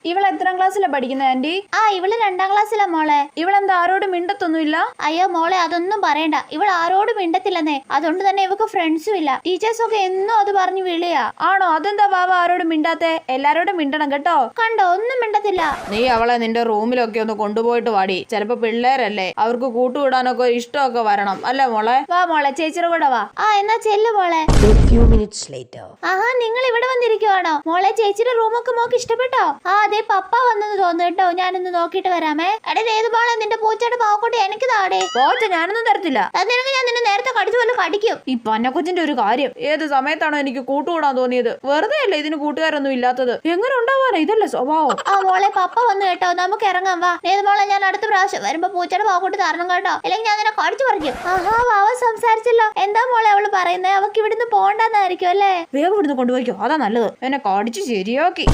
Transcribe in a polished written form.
ഇവൾ എത്രാം ക്ലാസ്സിലാ പഠിക്കുന്നത് ആന്റി? ഇവള് 2ാം ക്ലാസ്സിലാ മോളെ. ഇവളെന്താ ആരോടും മിണ്ടത്തൊന്നുമില്ല? അയ്യോ മോളെ, അതൊന്നും പറയണ്ട. ഇവൾ ആരോടും മിണ്ടത്തില്ലെന്നേ. അതുകൊണ്ട് തന്നെ ഇവക്ക് ഫ്രണ്ട്സും ഇല്ല. ടീച്ചേഴ്സ് ഒക്കെ എന്നും അത് പറഞ്ഞു വിളിയാ. ആണോ? അതെന്താ ബാബ ആരോടും മിണ്ടാത്തെ? എല്ലാരോടും മിണ്ടണം കേട്ടോ. കണ്ടോ, ഒന്നും മിണ്ടത്തില്ല. നീ അവളെ നിന്റെ റൂമിലൊക്കെ ഒന്ന് കൊണ്ടുപോയിട്ട് വാടി. ചിലപ്പോ പിള്ളേരല്ലേ, അവർക്ക് കൂട്ടുകൂടാനൊക്കെ ഇഷ്ടമൊക്കെ വരണം അല്ലേ മോളെ? വാ മോളെ, ചേച്ചിയുടെ കൂടെ വാ. എന്നാ ചെല്ലു മോളെ. നിങ്ങൾ ഇവിടെ വന്നിരിക്കുവാണോ മോളെ? ചേച്ചിയുടെ റൂമൊക്കെ മോക്ക് ഇഷ്ടപ്പെട്ടോ? അതെ, പപ്പ വന്നെന്ന് തോന്നുന്നു കേട്ടോ. ഞാനൊന്ന് നോക്കിട്ട് വരാമേ. ഏത് മോളെ, നിന്റെ പൂച്ചയുടെ പാവക്കൂട്ടി എനിക്ക് താടേ. പോച്ച ഞാനൊന്നും തരത്തില്ല. തന്നിരുന്നെങ്കിൽ ഞാൻ നിന്നെ നേരത്തെ കടിച്ചു പോലെ കടിക്കും. ഈ പന്നക്കൊച്ചിന്റെ ഒരു കാര്യം, ഏത് സമയത്താണോ എനിക്ക് കൂട്ടുകൂടാൻ തോന്നിയത്? വെറുതെ അല്ലേ ഇതിന് കൂട്ടുകാരൊന്നും ഇല്ലാത്തത്. എങ്ങനെ ഉണ്ടാവാനാ? ഇതല്ലേ സ്വഭാവം. മോളെ, പപ്പ വന്നു കേട്ടോ. നമുക്ക് ഇറങ്ങാം വാ. ഏത് മോളെ, ഞാൻ അടുത്ത പ്രാവശ്യം വരുമ്പോ പൂച്ചയുടെ പാവക്കൂട്ടി തരണം കേട്ടോ, അല്ലെങ്കിൽ ഞാൻ നിന്നെ കടിച്ചു പറിക്കും. വാവ സംസാരിച്ചല്ലോ. എന്താ മോളെ അവള് പറയുന്നേ? അവക്ക് ഇവിടുന്ന് പോണ്ടെന്നായിരിക്കും അല്ലേ? വേഗം ഇവിടുന്ന് കൊണ്ടുപോയിക്കോ, അതാ നല്ലത്. എന്നെ കടിച്ചു ശരിയാക്കി.